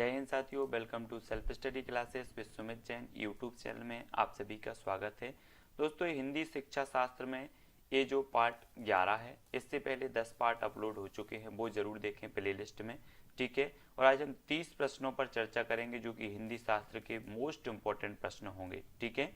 जय हिंद साथियों, welcome to self study classes with Sumit Jain YouTube channel में आप सभी का स्वागत है। दोस्तों, ये हिंदी शिक्षा शास्त्र में ये जो पार्ट 11 है, इससे पहले 10 पार्ट अपलोड हो चुके हैं, वो जरूर देखें प्लेलिस्ट में। ठीक है, और आज हम 30 प्रश्नों पर चर्चा करेंगे जो कि हिंदी शास्त्र के मोस्ट इंपॉर्टेंट प्रश्न होंगे। ठीक है,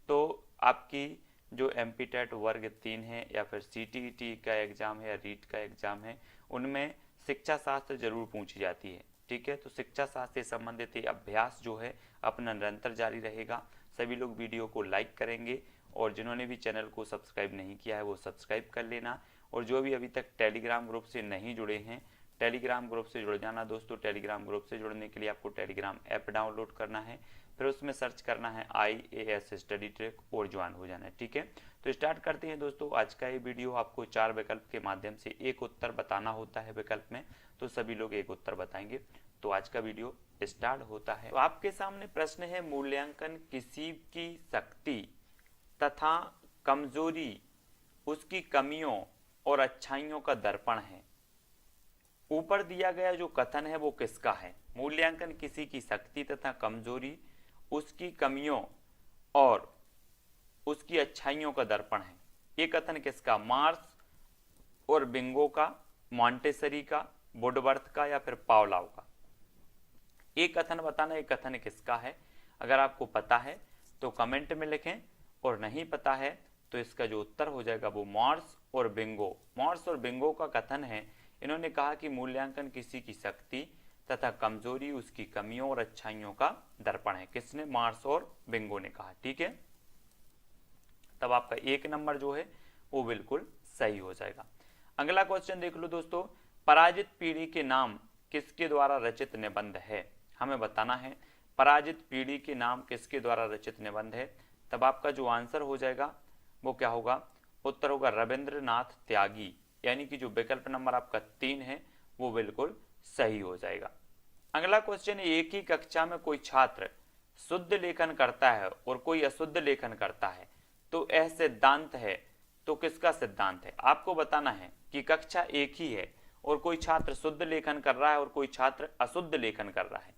तो आपकी जो एमपीटेट वर्ग 3 है या फिर सीटीईटी का एग्जाम है या रीट का एग्जाम है, उनमें शिक्षा शास्त्र जरूर पूछी जाती है। ठीक है, तो शिक्षा शास्त्र से संबंधित ये अभ्यास जो है अपना निरंतर जारी रहेगा। सभी लोग वीडियो को लाइक करेंगे और जिन्होंने भी चैनल को सब्सक्राइब नहीं किया है वो सब्सक्राइब कर लेना। और जो भी अभी तक टेलीग्राम ग्रुप से नहीं जुड़े हैं, टेलीग्राम ग्रुप से जुड़ जाना दोस्तों। टेलीग्राम ग्रुप से जुड़ने के लिए आपको टेलीग्राम ऐप डाउनलोड करना है, फिर उसमें सर्च करना है IAS स्टडी ट्रैक और ज्वाइन हो जाना है। ठीक है, तो स्टार्ट करते हैं दोस्तों। आज का ये वीडियो आपको 4 विकल्प के माध्यम से एक उत्तर बताना होता है विकल्प में, तो सभी लोग एक उत्तर बताएंगे। तो आज का वीडियो स्टार्ट होता है। तो आपके सामने प्रश्न है, मूल्यांकन किसी की शक्ति तथा कमजोरी उसकी कमियों और अच्छाइयों का दर्पण है। ऊपर दिया गया जो कथन है वो किसका है? मूल्यांकन किसी की शक्ति तथा कमजोरी उसकी कमियों और उसकी अच्छाइयों का दर्पण है। ये कथन किसका? मार्क्स और बिंगो का, मॉन्टेसरी का, वुडवर्थ का या फिर पावलाव का? एक कथन बताना, एक कथन किसका है। अगर आपको पता है तो कमेंट में लिखें, और नहीं पता है तो इसका जो उत्तर हो जाएगा वो मॉर्स और बिंगो। मॉर्स और बिंगो का कथन है। इन्होंने कहा कि मूल्यांकन किसी की शक्ति तथा कमजोरी उसकी कमियों और अच्छाइयों का दर्पण है। किसने? मार्स और बिंगो ने कहा। ठीक है, तब आपका 1 नंबर जो है वो बिल्कुल सही हो जाएगा। अगला क्वेश्चन देख लो दोस्तों, पराजित पीढ़ी के नाम किसके द्वारा रचित निबंध है? हमें बताना है पराजित पीढ़ी के नाम किसके द्वारा रचित निबंध है। तब आपका जो आंसर हो जाएगा वो क्या होगा? उत्तर होगा रविंद्रनाथ त्यागी, यानी कि जो विकल्प नंबर आपका 3 है वो बिल्कुल सही हो जाएगा। अगला क्वेश्चन है, एक ही कक्षा में कोई छात्र शुद्ध लेखन करता है और कोई अशुद्ध लेखन करता है, तो यह सिद्धांत है। तो किसका सिद्धांत है? आपको बताना है कि कक्षा एक ही है और कोई छात्र शुद्ध लेखन कर रहा है और कोई छात्र अशुद्ध लेखन कर रहा है,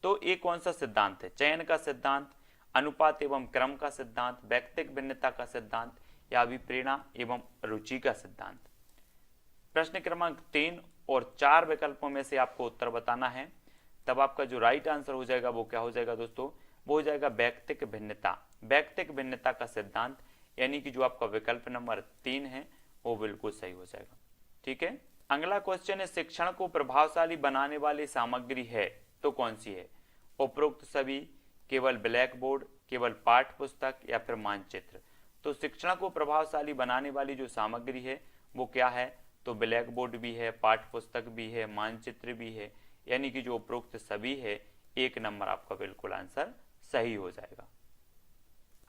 तो ये कौन सा सिद्धांत है? चयन का सिद्धांत, अनुपात एवं क्रम का सिद्धांत, व्यक्तिगत भिन्नता का सिद्धांत या अभिप्रेरणा एवं रुचि का सिद्धांत? प्रश्न क्रमांक 3 और 4 विकल्पों में से आपको उत्तर बताना है। तब आपका जो राइट आंसर हो जाएगा वो क्या हो जाएगा दोस्तों? वो हो जाएगा व्यक्तिगत भिन्नता। व्यक्तिगत भिन्नता का सिद्धांत, यानी कि जो आपका विकल्प नंबर 3 है वो बिल्कुल सही हो जाएगा। ठीक है, अगला क्वेश्चन है, शिक्षण को प्रभावशाली बनाने वाली सामग्री है तो कौन सी है? उपरोक्त सभी, केवल ब्लैक बोर्ड, केवल पाठ्य पुस्तक या फिर मानचित्र? तो शिक्षण को प्रभावशाली बनाने वाली जो सामग्री है वो क्या है? तो ब्लैक बोर्ड भी है, पाठ्य पुस्तक भी है, मानचित्र भी है, यानी कि जो उपरोक्त सभी है। 1 नंबर आपका बिल्कुल आंसर सही हो जाएगा।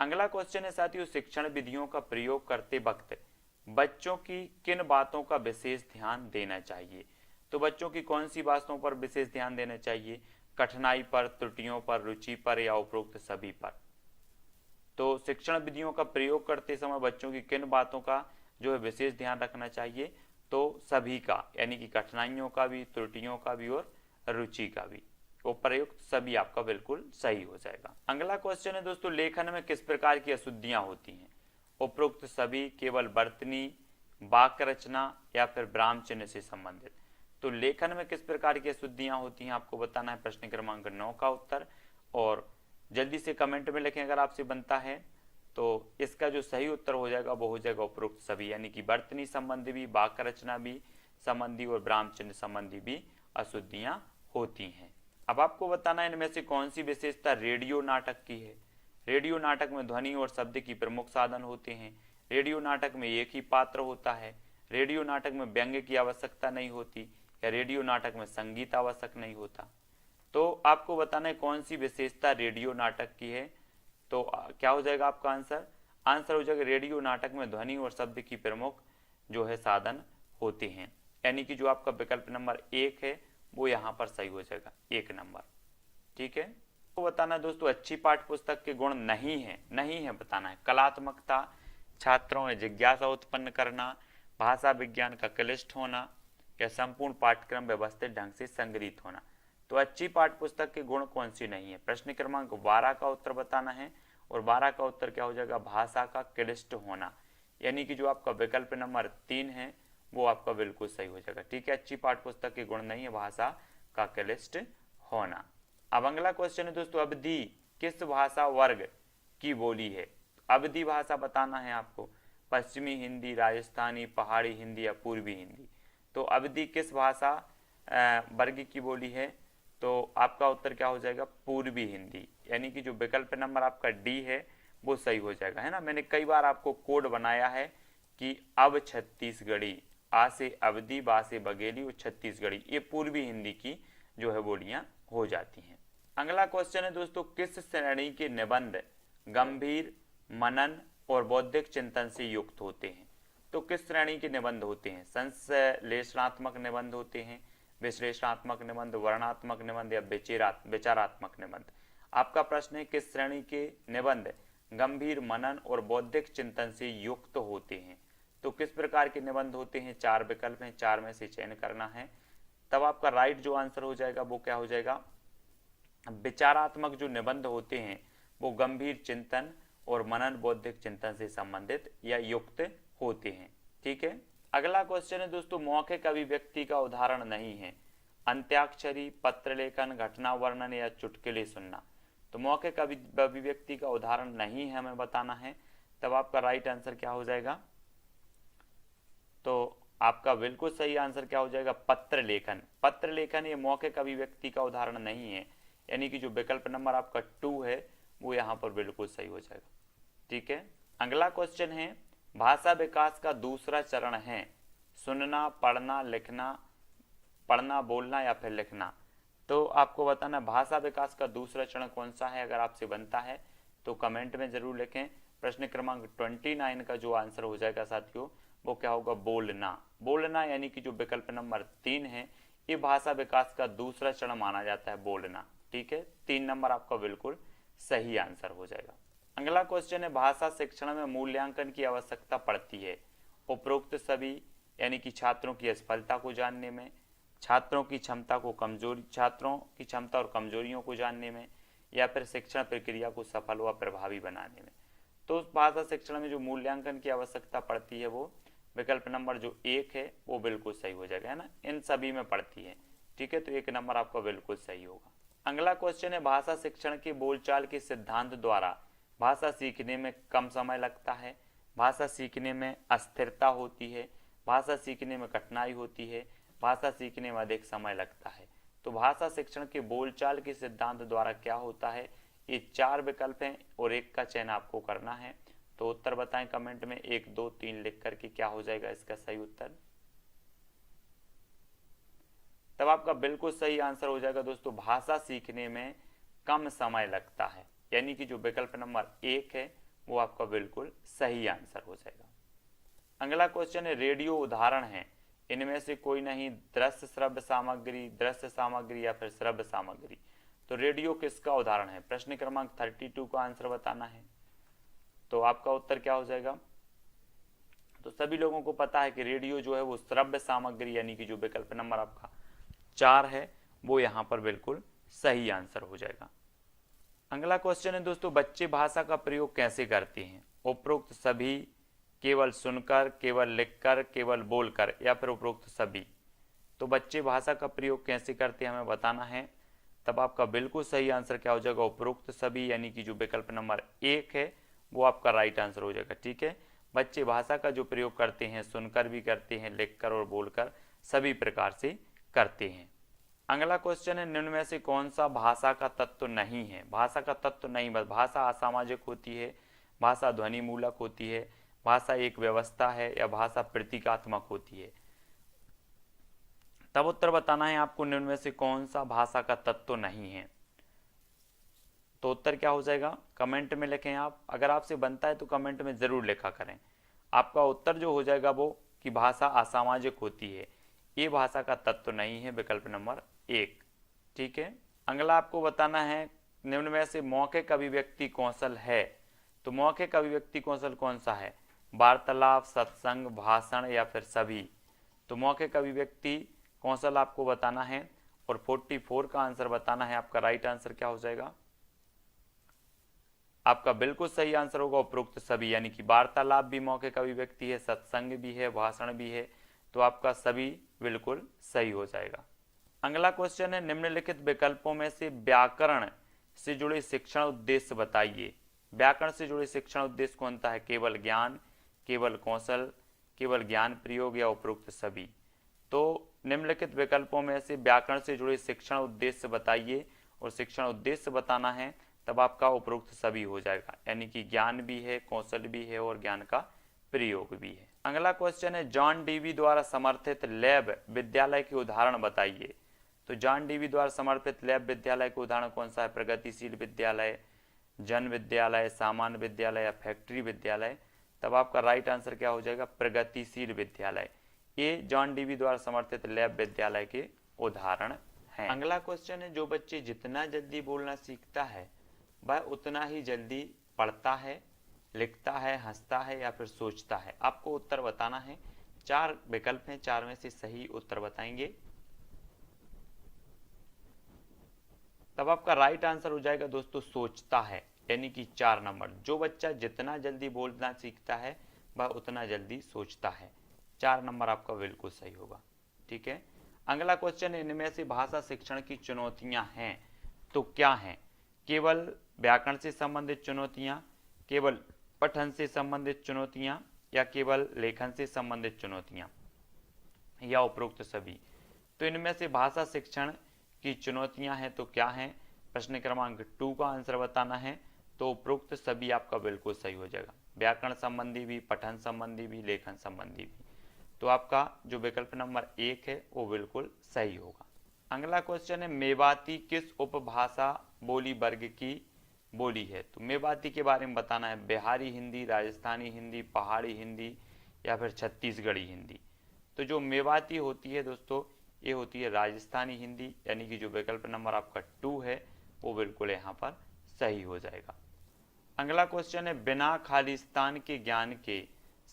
अगला क्वेश्चन है साथियों, शिक्षण विधियों का प्रयोग करते वक्त बच्चों की किन बातों का विशेष ध्यान देना चाहिए? तो बच्चों की कौन सी बातों पर विशेष ध्यान देना चाहिए? कठिनाई पर, त्रुटियों पर, रुचि पर या उपरोक्त सभी पर? तो शिक्षण विधियों का प्रयोग करते समय बच्चों की किन बातों का जो है विशेष ध्यान रखना चाहिए? तो सभी का, यानी कि कठिनाइयों का भी, त्रुटियों का भी और रुचि का भी। वो प्रयुक्त सभी आपका बिल्कुल सही हो जाएगा। अगला क्वेश्चन है दोस्तों, लेखन में किस प्रकार की अशुद्धियां होती हैं? उपरोक्त सभी, केवल वर्तनी, वाक्य रचना या फिर ब्राह्म चिन्ह से संबंधित? तो लेखन में किस प्रकार की अशुद्धियां होती हैं आपको बताना है। प्रश्न क्रमांक 9 का उत्तर, और जल्दी से कमेंट में लिखें अगर आपसे बनता है। तो इसका जो सही उत्तर हो जाएगा वो हो जाएगा उपरोक्त सभी, यानी कि वर्तनी संबंधी भी, वाक्य रचना भी संबंधी और ब्राह्म चिन्ह संबंधी भी अशुद्धियां होती हैं। अब आपको बताना है इनमें से कौन सी विशेषता रेडियो नाटक की है। रेडियो नाटक में ध्वनि और शब्द की प्रमुख साधन होते हैं। रेडियो नाटक में एक ही पात्र होता है। रेडियो नाटक में व्यंग्य की आवश्यकता नहीं होती, या रेडियो नाटक में संगीत आवश्यक नहीं होता। तो आपको बताना है कौन सी विशेषता रेडियो नाटक की है। तो क्या हो जाएगा आपका आंसर? आंसर हो जाएगा रेडियो नाटक में ध्वनि और शब्द की प्रमुख जो है साधन होते हैं, यानी कि जो आपका विकल्प नंबर 1 है वो यहाँ पर सही हो जाएगा, 1 नंबर। ठीक है, तो बताना है दोस्तों, अच्छी पाठ्य पुस्तक के गुण नहीं है बताना है। कलात्मकता, छात्रों में जिज्ञासा उत्पन्न करना, भाषा विज्ञान का क्लिष्ट होना या संपूर्ण पाठ्यक्रम व्यवस्थित ढंग से संग्रहित होना? तो अच्छी पाठ्य पुस्तक के गुण कौन सी नहीं है? प्रश्न क्रमांक 12 का उत्तर बताना है और 12 का उत्तर क्या हो जाएगा? भाषा का क्लिष्ट होना, यानी कि जो आपका विकल्प नंबर 3 है वो आपका बिल्कुल सही हो जाएगा। ठीक है, अच्छी पाठ्य पुस्तक के गुण नहीं है भाषा का क्लिष्ट होना। अब अगला क्वेश्चन है दोस्तों, अवधि किस भाषा वर्ग की बोली है? अवधि भाषा बताना है आपको, पश्चिमी हिंदी, राजस्थानी, पहाड़ी हिंदी या पूर्वी हिंदी। तो अवधि किस भाषा वर्ग की बोली है? तो आपका उत्तर क्या हो जाएगा? पूर्वी हिंदी, यानी कि जो विकल्प नंबर आपका डी है वो सही हो जाएगा, है ना। मैंने कई बार आपको कोड बनाया है कि अब छत्तीसगढ़ी, आ से अवधि, बा से बघेली और छत्तीसगढ़ी, ये पूर्वी हिंदी की जो है बोलियां हो जाती हैं। अगला क्वेश्चन है दोस्तों, किस श्रेणी के निबंध गंभीर, मनन और बौद्धिक चिंतन से युक्त होते हैं? तो किस श्रेणी के निबंध होते हैं? संश्लेषणात्मक निबंध होते हैं, विश्लेषणात्मक निबंध, वर्णनात्मक निबंध या विचारात्मक निबंध? आपका प्रश्न है किस श्रेणी के निबंध गंभीर, मनन और बौद्धिक चिंतन से युक्त होते हैं? तो किस प्रकार के निबंध होते हैं? 4 विकल्प हैं, 4 में से चयन करना है। तब आपका राइट जो आंसर हो जाएगा वो क्या हो जाएगा? विचारात्मक जो निबंध होते हैं वो गंभीर चिंतन और मनन, बौद्धिक चिंतन से संबंधित या युक्त होते हैं। ठीक है, अगला क्वेश्चन है दोस्तों, मौखिक अभिव्यक्ति का उदाहरण नहीं है? अंत्याक्षरी, पत्र लेखन, घटना वर्णन या चुटकुले सुनना? तो मौखिक अभिव्यक्ति का उदाहरण नहीं है हमें बताना है। तब आपका राइट आंसर क्या हो जाएगा? तो आपका बिल्कुल सही आंसर क्या हो जाएगा? पत्र लेखन। पत्र लेखन ये मौखिक अभिव्यक्ति का उदाहरण नहीं है, यानी कि जो विकल्प नंबर आपका 2 है वो यहाँ पर बिल्कुल सही हो जाएगा। ठीक है, अगला क्वेश्चन है, भाषा विकास का दूसरा चरण है सुनना, पढ़ना, लिखना, पढ़ना, बोलना या फिर लिखना? तो आपको बताना भाषा विकास का दूसरा चरण कौन सा है। अगर आपसे बनता है तो कमेंट में जरूर लिखें। प्रश्न क्रमांक 29 का जो आंसर हो जाएगा साथियों वो क्या होगा? बोलना। बोलना यानी कि जो विकल्प नंबर 3 है ये भाषा विकास का दूसरा चरण माना जाता है, बोलना। ठीक है, 3 नंबर आपका बिल्कुल सही आंसर हो जाएगा। अगला क्वेश्चन है, भाषा शिक्षण में मूल्यांकन की आवश्यकता पड़ती है? उपरोक्त सभी, यानी कि छात्रों की असफलता को जानने में, छात्रों की क्षमता और कमजोरियों को जानने में, या फिर शिक्षण प्रक्रिया को सफल व प्रभावी बनाने में? तो भाषा शिक्षण में जो मूल्यांकन की आवश्यकता पड़ती है वो विकल्प नंबर जो 1 है वो बिल्कुल सही हो जाएगा, है ना। इन सभी में पड़ती है। ठीक है, तो 1 नंबर आपका बिल्कुल सही होगा। अगला क्वेश्चन है, भाषा शिक्षण के बोलचाल के सिद्धांत द्वारा भाषा सीखने में कम समय लगता है, भाषा सीखने में अस्थिरता होती है, भाषा सीखने में कठिनाई होती है, भाषा सीखने में अधिक समय लगता है? तो भाषा शिक्षण के बोलचाल के सिद्धांत द्वारा क्या होता है? ये 4 विकल्प हैं और 1 का चयन आपको करना है। तो उत्तर बताएं कमेंट में 1, 2, 3 लिख करके क्या हो जाएगा इसका सही उत्तर। तब आपका बिल्कुल सही आंसर हो जाएगा दोस्तों, भाषा सीखने में कम समय लगता है, यानी कि जो विकल्प नंबर 1 है वो आपका बिल्कुल सही आंसर हो जाएगा। अगला क्वेश्चन है, रेडियो उदाहरण है इनमें से कोई नहीं? दृश्य श्रव्य सामग्री, दृश्य सामग्री या फिर श्रव्य सामग्री? तो रेडियो किसका उदाहरण है? प्रश्न क्रमांक 32 का आंसर बताना है। तो आपका उत्तर क्या हो जाएगा? तो सभी लोगों को पता है कि रेडियो जो है वो श्रव्य सामग्री, यानी कि जो विकल्प नंबर आपका 4 है वो यहाँ पर बिल्कुल सही आंसर हो जाएगा। अगला क्वेश्चन है दोस्तों, बच्चे भाषा का प्रयोग कैसे करते हैं? उपरोक्त सभी, केवल सुनकर, केवल लिखकर, केवल बोलकर या फिर उपरोक्त सभी? तो बच्चे भाषा का प्रयोग कैसे करते हैं हमें बताना है। तब आपका बिल्कुल सही आंसर क्या हो जाएगा? उपरोक्त सभी, यानी कि जो विकल्प नंबर 1 है वो आपका राइट आंसर हो जाएगा। ठीक है, बच्चे भाषा का जो प्रयोग करते हैं सुनकर भी करते हैं, लिखकर और बोलकर, सभी प्रकार से करते हैं। अगला क्वेश्चन है, निम्न में से कौन सा भाषा का तत्व नहीं है? भाषा का तत्व नहीं, बस भाषा असामाजिक होती है, भाषा ध्वनि मूलक होती है, भाषा एक व्यवस्था है या भाषा प्रतीकात्मक होती है? तब उत्तर बताना है आपको, निम्न में से कौन सा भाषा का तत्व नहीं है। तो उत्तर क्या हो जाएगा? कमेंट में लिखें आप। अगर आपसे बनता है तो कमेंट में जरूर लिखा करें। आपका उत्तर जो हो जाएगा वो कि भाषा असामाजिक होती है, ये भाषा का तत्व नहीं है, विकल्प नंबर 1। ठीक है, अगला आपको बताना है, निम्न में से मौखिक अभिव्यक्ति कौशल है? तो मौखिक अभिव्यक्ति कौशल कौन सा है? वार्तालाप, सत्संग, भाषण या फिर सभी? तो मौखिक अभिव्यक्ति कौशल आपको बताना है और 44 का आंसर बताना है। आपका राइट आंसर क्या हो जाएगा? आपका बिल्कुल सही आंसर होगा उपरोक्त सभी, यानी कि वार्तालाप भी मौखिक अभिव्यक्ति है, सत्संग भी है, भाषण भी है, तो आपका सभी बिल्कुल सही हो जाएगा। अगला क्वेश्चन है, निम्नलिखित विकल्पों में से व्याकरण से जुड़े शिक्षण उद्देश्य बताइए। व्याकरण से जुड़े शिक्षण उद्देश्य कौन सा है? केवल ज्ञान, केवल कौशल, केवल ज्ञान प्रयोग या उपरोक्त सभी। तो निम्नलिखित विकल्पों में से व्याकरण से जुड़े शिक्षण उद्देश्य बताइए, और शिक्षण उद्देश्य बताना है तब आपका उपरोक्त सभी हो जाएगा, यानी कि ज्ञान भी है, कौशल भी है और ज्ञान का प्रयोग भी है। अगला क्वेश्चन है, जॉन डीवी द्वारा समर्थित लैब विद्यालय के उदाहरण बताइए। तो जॉन डीवी द्वारा समर्थित लैब विद्यालय का उदाहरण कौन सा है? प्रगतिशील विद्यालय, जन विद्यालय, सामान्य विद्यालय या फैक्ट्री विद्यालय। तब आपका राइट आंसर क्या हो जाएगा? प्रगतिशील विद्यालय। ये जॉन डीवी द्वारा समर्थित लैब विद्यालय के उदाहरण हैं। अगला क्वेश्चन है, जो बच्चे जितना जल्दी बोलना सीखता है वह उतना ही जल्दी पढ़ता है, लिखता है, हंसता है या फिर सोचता है। आपको उत्तर बताना है। 4 विकल्प हैं, 4 में से सही उत्तर बताएंगे। तब आपका राइट आंसर हो जाएगा दोस्तों सोचता है, यानी कि 4 नंबर। जो बच्चा जितना जल्दी बोलना सीखता है वह उतना जल्दी सोचता है। 4 नंबर आपका बिल्कुल सही होगा। ठीक है। अगला क्वेश्चन, इनमें से भाषा शिक्षण की चुनौतियां हैं तो क्या हैं? केवल व्याकरण से संबंधित चुनौतियां, केवल पठन से संबंधित चुनौतियां या केवल लेखन से संबंधित चुनौतियां या उपरोक्त सभी। तो इनमें से भाषा शिक्षण की चुनौतियां हैं तो क्या हैं? प्रश्न क्रमांक 2 का आंसर बताना है। तो उपरोक्त सभी आपका बिल्कुल सही हो जाएगा। व्याकरण संबंधी भी, पठन संबंधी भी, लेखन संबंधी भी। तो आपका जो विकल्प नंबर 1 है वो बिल्कुल सही होगा। अगला क्वेश्चन है, मेवाती किस उपभाषा बोली वर्ग की बोली है? तो मेवाती के बारे में बताना है। बिहारी हिंदी, राजस्थानी हिंदी, पहाड़ी हिंदी या फिर छत्तीसगढ़ी हिंदी। तो जो मेवाती होती है दोस्तों, ये होती है राजस्थानी हिंदी, यानी कि जो विकल्प नंबर आपका 2 है वो बिल्कुल यहाँ पर सही हो जाएगा। अगला क्वेश्चन है, बिना खालिस्तान के ज्ञान के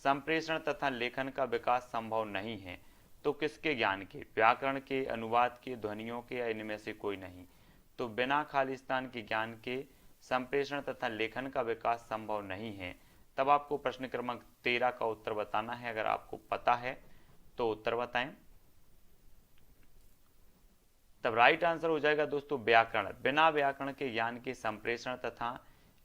संप्रेषण तथा लेखन का विकास संभव नहीं है तो किसके ज्ञान के? व्याकरण के, अनुवाद के, ध्वनियों के या इनमें से कोई नहीं। तो बिना खालिस्तान के ज्ञान के संप्रेषण तथा लेखन का विकास संभव नहीं है। तब आपको प्रश्न क्रमांक 13 का उत्तर बताना है। अगर आपको पता है तो उत्तर बताएं। तब राइट आंसर हो जाएगा दोस्तों व्याकरण। बिना व्याकरण के ज्ञान के संप्रेषण तथा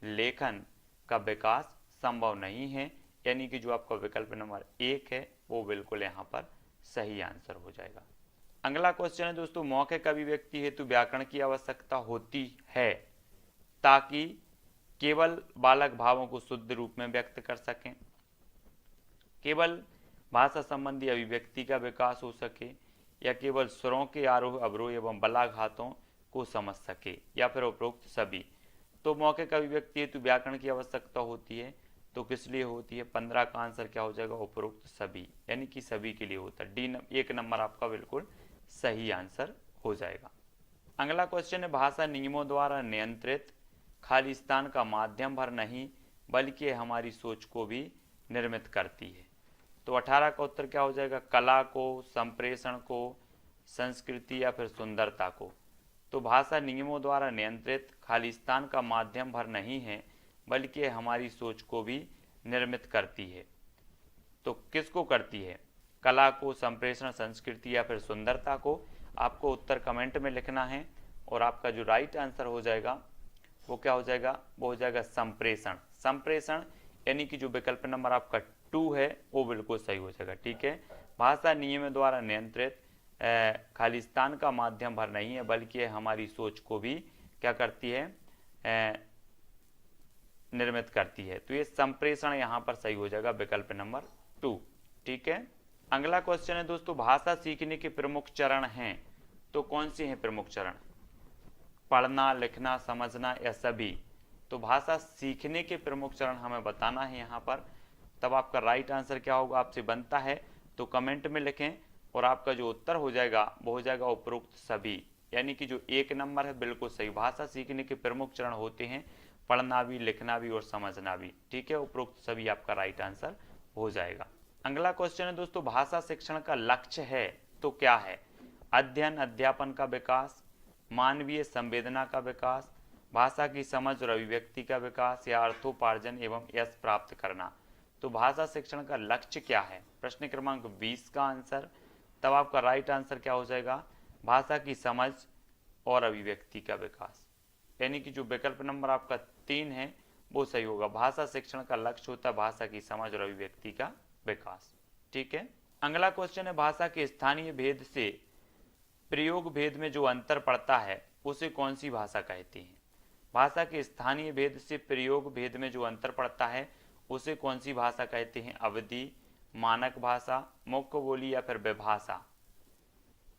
लेखन का विकास संभव नहीं है, यानी कि जो आपका विकल्प नंबर 1 है वो बिल्कुल यहाँ पर सही आंसर हो जाएगा। अगला क्वेश्चन है दोस्तों, मौखिक अभिव्यक्ति हेतु व्याकरण की आवश्यकता होती है ताकि केवल बालक भावों को शुद्ध रूप में व्यक्त कर सकें, केवल भाषा संबंधी अभिव्यक्ति का विकास हो सके, या केवल स्वरों के आरोह अवरोह एवं बलाघातों को समझ सके, या फिर उपरोक्त सभी। तो मौखिक अभिव्यक्ति हेतु व्याकरण की आवश्यकता होती है तो किस लिए होती है? 15 का आंसर क्या हो जाएगा? उपरोक्त सभी, यानी कि सभी के लिए होता है। डी 1 नंबर आपका बिल्कुल सही आंसर हो जाएगा। अगला क्वेश्चन है, भाषा नियमों द्वारा नियंत्रित खालिस्तान का माध्यम भर नहीं बल्कि हमारी सोच को भी निर्मित करती है। तो 18 का उत्तर क्या हो जाएगा? कला को, संप्रेषण को, संस्कृति या फिर सुंदरता को। तो भाषा नियमों द्वारा नियंत्रित खालिस्तान का माध्यम भर नहीं है बल्कि हमारी सोच को भी निर्मित करती है। तो किसको करती है? कला को, संप्रेषण, संस्कृति या फिर सुंदरता को। आपको उत्तर कमेंट में लिखना है और आपका जो राइट आंसर हो जाएगा वो क्या हो जाएगा? वो हो जाएगा संप्रेषण। संप्रेषण यानी कि जो विकल्प नंबर आपका 2 है वो बिल्कुल सही हो जाएगा। ठीक है। भाषा नियम द्वारा नियंत्रित खालिस्तान का माध्यम भर नहीं है बल्कि हमारी सोच को भी क्या करती है? निर्मित करती है। तो ये संप्रेषण यहाँ पर सही हो जाएगा, विकल्प नंबर 2। ठीक है। अगला क्वेश्चन है दोस्तों, भाषा सीखने के प्रमुख चरण हैं तो कौन से हैं प्रमुख चरण? पढ़ना, लिखना, समझना या सभी? तो भाषा सीखने के प्रमुख चरण हमें बताना है यहाँ पर। तब आपका राइट आंसर क्या होगा आपसे बनता है तो कमेंट में लिखें, और आपका जो उत्तर हो जाएगा वो हो जाएगा उपरोक्त सभी, यानी कि जो 1 नंबर है बिल्कुल सही। भाषा सीखने के प्रमुख चरण होते हैं पढ़ना भी, लिखना भी और समझना भी। ठीक है। उपरोक्त सभी आपका राइट आंसर हो जाएगा। अगला क्वेश्चन है दोस्तों, भाषा शिक्षण का लक्ष्य है तो क्या है? अध्ययन अध्यापन का विकास, मानवीय संवेदना का विकास, भाषा की समझ और अभिव्यक्ति का विकास, या अर्थोपार्जन एवं यश प्राप्त करना। तो भाषा शिक्षण का लक्ष्य क्या है? प्रश्न क्रमांक 20 का आंसर, तब आपका राइट आंसर क्या हो जाएगा? भाषा की समझ और अभिव्यक्ति का विकास, यानी कि जो विकल्प नंबर आपका 3 है वो सही होगा। भाषा शिक्षण का लक्ष्य होता है भाषा की समझ और अभिव्यक्ति का विकास। ठीक है, अगला क्वेश्चन है, भाषा के स्थानीय भेद से प्रयोग भेद में जो अंतर पड़ता है उसे कौन सी भाषा कहती है? भाषा के स्थानीय भेद से प्रयोग भेद में जो अंतर पड़ता है उसे कौन सी भाषा कहते हैं? अवधि, मानक भाषा, मुख्य बोली या फिर विभाषा।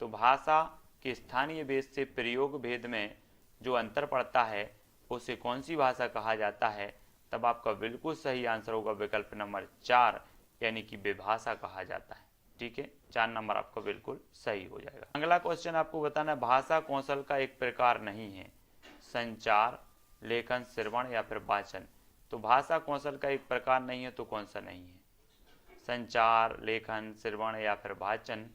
तो भाषा के स्थानीय भेद से प्रयोग भेद में जो अंतर पड़ता है उसे कौन सी भाषा कहा जाता है? तब आपका बिल्कुल सही आंसर होगा विकल्प नंबर 4, यानी कि विभाषा कहा जाता है। ठीक है, 4 नंबर आपका बिल्कुल सही हो जाएगा। अगला क्वेश्चन आपको बताना है, भाषा कौशल का एक प्रकार नहीं है, संचार, लेखन, श्रवण या फिर वाचन। तो भाषा कौशल का एक प्रकार नहीं है तो कौन सा नहीं है? संचार, लेखन, श्रवण या फिर वाचन।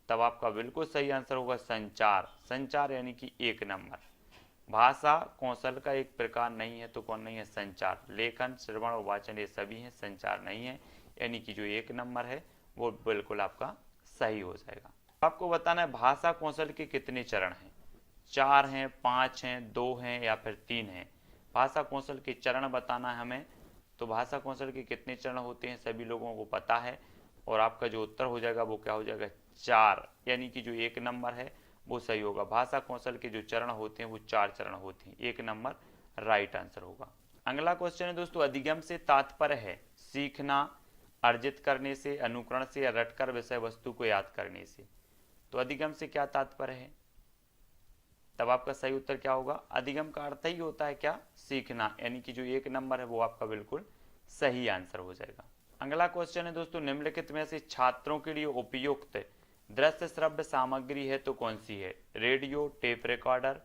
तब आपका बिल्कुल सही आंसर होगा संचार। संचार यानी कि 1 नंबर। भाषा कौशल का एक प्रकार नहीं है तो कौन नहीं है? संचार। लेखन, श्रवण और वाचन ये सभी हैं, संचार नहीं है, यानी कि जो 1 नंबर है वो बिल्कुल आपका सही हो जाएगा। आपको बताना है भाषा कौशल के कितने चरण हैं? 4 हैं, 5 हैं, 2 हैं या फिर 3 हैं? भाषा कौशल के चरण बताना है हमें। तो भाषा कौशल के कितने चरण होते हैं सभी लोगों को पता है, और आपका जो उत्तर हो जाएगा वो क्या हो जाएगा? 4, यानी कि जो 1 नंबर है वो सही होगा। भाषा कौशल के जो चरण होते हैं वो 4 चरण होते हैं, 1 नंबर राइट आंसर होगा। अगला क्वेश्चन है दोस्तों, अधिगम से तात्पर्य है सीखना, अर्जित करने से, अनुकरण से या रटकर विषय वस्तु को याद करने से। तो अधिगम से क्या तात्पर्य है? तब आपका सही उत्तर क्या होगा? अधिगम का अर्थ ही होता है क्या? सीखना, यानी कि जो 1 नंबर है वो आपका बिल्कुल सही आंसर हो जाएगा। अगला क्वेश्चन है दोस्तों, निम्नलिखित में से छात्रों के लिए उपयुक्त दृश्य श्रव्य सामग्री है तो कौन सी है? रेडियो, टेप रिकॉर्डर,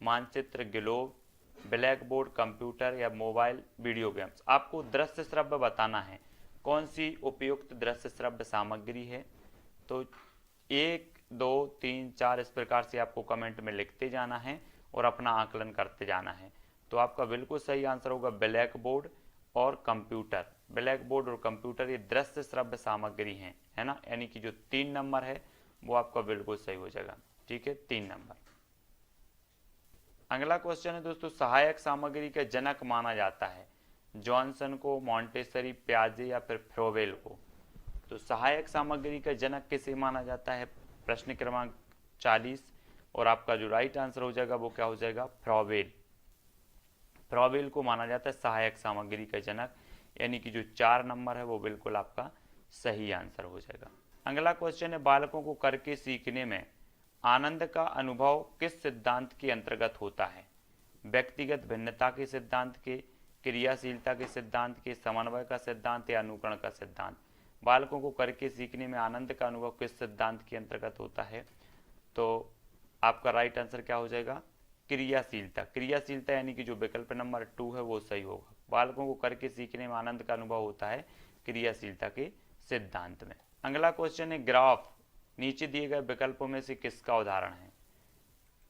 मानचित्र, ग्लोब, ब्लैक बोर्ड, कंप्यूटर या मोबाइल वीडियो गेम्स। आपको दृश्य श्रव्य बताना है, कौन सी उपयुक्त दृश्य श्रव्य सामग्री है। तो 1, 2, 3, 4 इस प्रकार से आपको कमेंट में लिखते जाना है और अपना आकलन करते जाना है। तो आपका बिल्कुल सही आंसर होगा ब्लैक बोर्ड और कंप्यूटर। ब्लैक बोर्ड और कंप्यूटर ये दृश्य श्रव्य सामग्री हैं, है ना, यानी कि जो 3 नंबर है वो आपका बिल्कुल सही हो जाएगा। ठीक है, 3 नंबर। अगला क्वेश्चन है दोस्तों, सहायक सामग्री का जनक माना जाता है जॉनसन को, मॉन्टेसरी, प्याजे या फिर फ्रोवेल को। तो सहायक सामग्री का जनक किसे माना जाता है? प्रश्न क्रमांक 40, और आपका जो राइट आंसर हो जाएगा वो क्या हो जाएगा? फ्रोवेल। फ्रोवेल को माना जाता है सहायक सामग्री का जनक, यानी कि जो 4 नंबर है वो बिल्कुल आपका सही आंसर हो जाएगा। अगला क्वेश्चन है, बालकों को करके सीखने में आनंद का अनुभव किस सिद्धांत के अंतर्गत होता है? व्यक्तिगत भिन्नता के सिद्धांत के, क्रियाशीलता के सिद्धांत के, समन्वय का सिद्धांत या अनुकरण का सिद्धांत। बालकों को करके सीखने में आनंद का अनुभव किस सिद्धांत के अंतर्गत होता है? तो आपका राइट आंसर क्या हो जाएगा? क्रियाशीलता। क्रियाशीलता यानी कि जो विकल्प नंबर 2 है वो सही होगा। बालकों को करके सीखने में आनंद का अनुभव होता है क्रियाशीलता के सिद्धांत में। अगला क्वेश्चन है, ग्राफ नीचे दिए गए विकल्पों में से किसका उदाहरण है?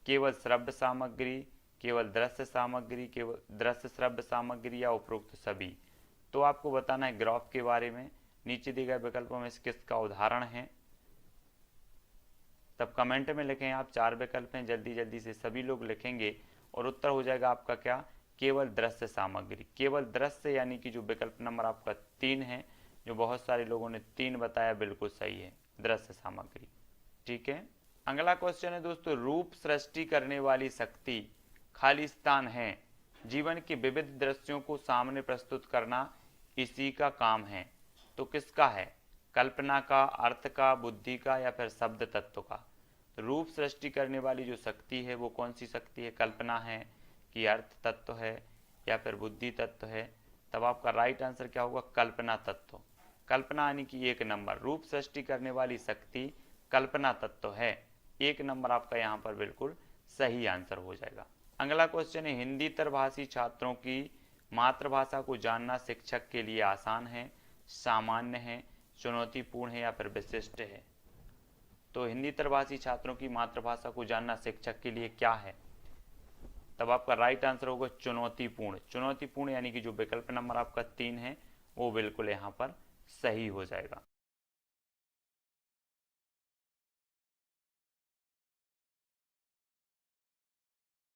केवल श्रव्य सामग्री, केवल दृश्य सामग्री, केवल दृश्य श्रव्य सामग्री या उपरोक्त सभी। तो आपको बताना है ग्राफ के बारे में, नीचे दिए गए विकल्पों में से किसका उदाहरण है। तब कमेंट में लिखें आप, 4 विकल्प हैं, जल्दी जल्दी से सभी लोग लिखेंगे और उत्तर हो जाएगा आपका क्या? केवल दृश्य सामग्री। केवल दृश्य यानी कि जो विकल्प नंबर आपका 3 है, जो बहुत सारे लोगों ने 3 बताया, बिल्कुल सही है, दृश्य सामग्री। ठीक है, अगला क्वेश्चन है दोस्तों, रूप सृष्टि करने वाली शक्ति खालिस्तान है, जीवन के विविध दृश्यों को सामने प्रस्तुत करना इसी का काम है। तो किसका है? कल्पना का, अर्थ का, बुद्धि का या फिर शब्द तत्व का। रूप सृष्टि करने वाली जो शक्ति है वो कौन सी शक्ति है? कल्पना है कि अर्थ तत्व है या फिर बुद्धि तत्व है? तब आपका राइट आंसर क्या होगा? कल्पना तत्व। कल्पना यानी कि 1 नंबर। रूप सृष्टि करने वाली शक्ति कल्पना तत्व है, 1 नंबर आपका यहाँ पर बिल्कुल सही आंसर हो जाएगा। अगला क्वेश्चन है, हिंदीतर भाषी छात्रों की मातृभाषा को जानना शिक्षक के लिए आसान है, सामान्य है, चुनौतीपूर्ण है या फिर विशिष्ट है? तो हिंदीतर भाषी छात्रों की मातृभाषा को जानना शिक्षक के लिए क्या है? तब आपका राइट आंसर होगा चुनौतीपूर्ण। चुनौतीपूर्ण यानी कि जो विकल्प नंबर आपका 3 है वो बिल्कुल यहाँ पर सही हो जाएगा।